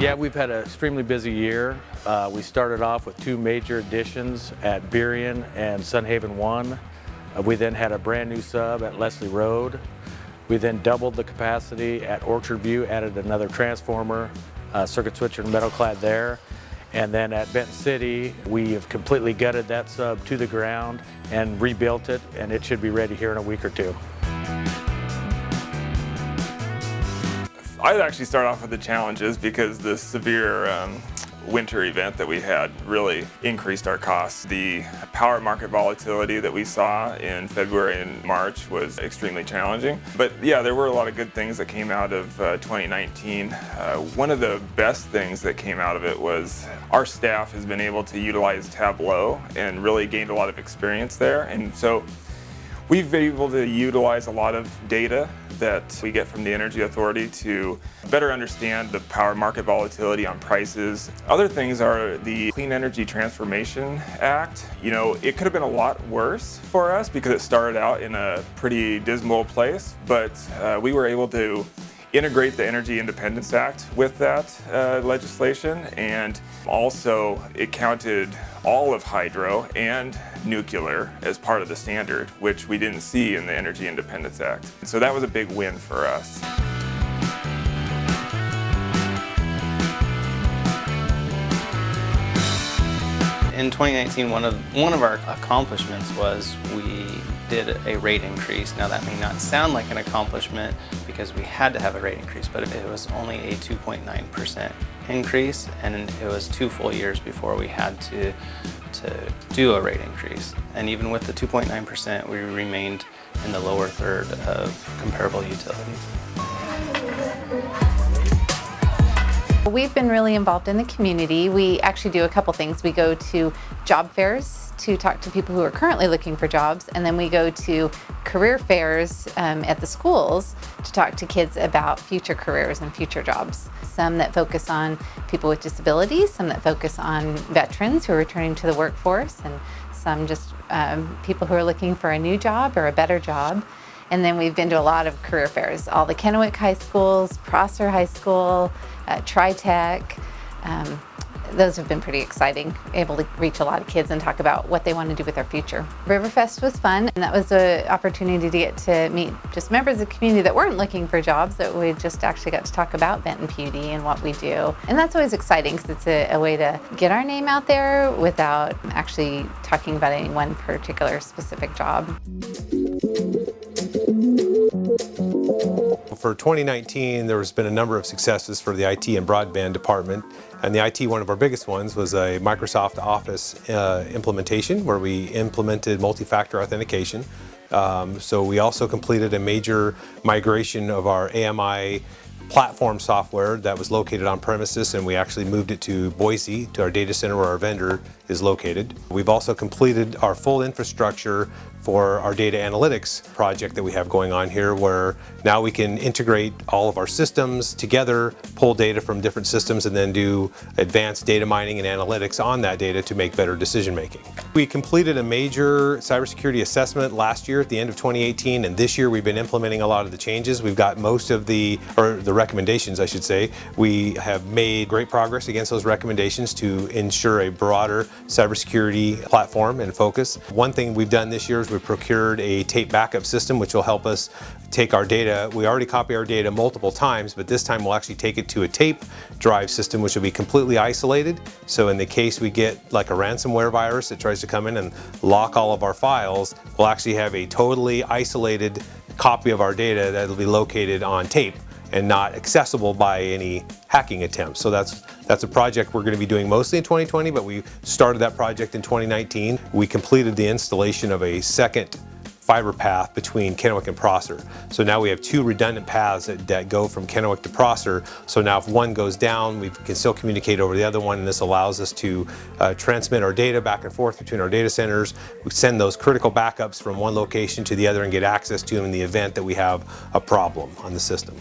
Yeah, we've had an extremely busy year. We started off with 2 major additions at Berrien and Sunhaven 1. We then had a brand new sub at Leslie Road. We then doubled the capacity at Orchard View, added another transformer, circuit switcher and metal clad there. And then at Benton City, we have completely gutted that sub to the ground and rebuilt it, and it should be ready here in a week or 2. I'd actually start off with the challenges because the severe winter event that we had really increased our costs. The power market volatility that we saw in February and March was extremely challenging. But yeah, there were a lot of good things that came out of 2019. One of the best things that came out of it was our staff has been able to utilize Tableau and really gained a lot of experience there. And so we've been able to utilize a lot of data that we get from the Energy Authority to better understand the power market volatility on prices. Other things are the Clean Energy Transformation Act. You know, it could have been a lot worse for us because it started out in a pretty dismal place, but we were able to integrate the Energy Independence Act with that legislation, and also it counted all of hydro and nuclear as part of the standard, which we didn't see in the Energy Independence Act. So that was a big win for us. In 2019, one of our accomplishments was we did a rate increase. Now that may not sound like an accomplishment because we had to have a rate increase, but it was only a 2.9% increase, and it was 2 full years before we had to do a rate increase. And even with the 2.9%, we remained in the lower third of comparable utilities. We've been really involved in the community. We actually do a couple things. We go to job fairs to talk to people who are currently looking for jobs, and then we go to career fairs at the schools to talk to kids about future careers and future jobs. Some that focus on people with disabilities, some that focus on veterans who are returning to the workforce, and some just people who are looking for a new job or a better job. And then we've been to a lot of career fairs, all the Kennewick High Schools, Prosser High School, Tri-Tech. Those have been pretty exciting, able to reach a lot of kids and talk about what they want to do with their future. Riverfest was fun, and that was an opportunity to get to meet just members of the community that weren't looking for jobs, that we just actually got to talk about Benton PUD and what we do. And that's always exciting because it's a way to get our name out there without actually talking about any one particular specific job. For 2019, there's been a number of successes for the IT and Broadband department. And the IT, one of our biggest ones, was a Microsoft Office implementation where we implemented multi-factor authentication. So we also completed a major migration of our AMI platform software that was located on premises, and we actually moved it to Boise, to our data center where our vendor is located. We've also completed our full infrastructure for our data analytics project that we have going on here, where now we can integrate all of our systems together, pull data from different systems, and then do advanced data mining and analytics on that data to make better decision making. We completed a major cybersecurity assessment last year at the end of 2018, and this year we've been implementing a lot of the changes. We've got most of the recommendations, I should say. We have made great progress against those recommendations to ensure a broader cybersecurity platform and focus. One thing we've done this year is we've procured a tape backup system, which will help us take our data. We already copy our data multiple times, but this time we'll actually take it to a tape drive system, which will be completely isolated. So in the case we get like a ransomware virus that tries to come in and lock all of our files, we'll actually have a totally isolated copy of our data that will be located on tape and not accessible by any hacking attempts. So that's a project we're going to be doing mostly in 2020, but we started that project in 2019. We completed the installation of a second fiber path between Kennewick and Prosser. So now we have 2 redundant paths that go from Kennewick to Prosser. So now if one goes down, we can still communicate over the other one, and this allows us to transmit our data back and forth between our data centers. We send those critical backups from one location to the other and get access to them in the event that we have a problem on the system.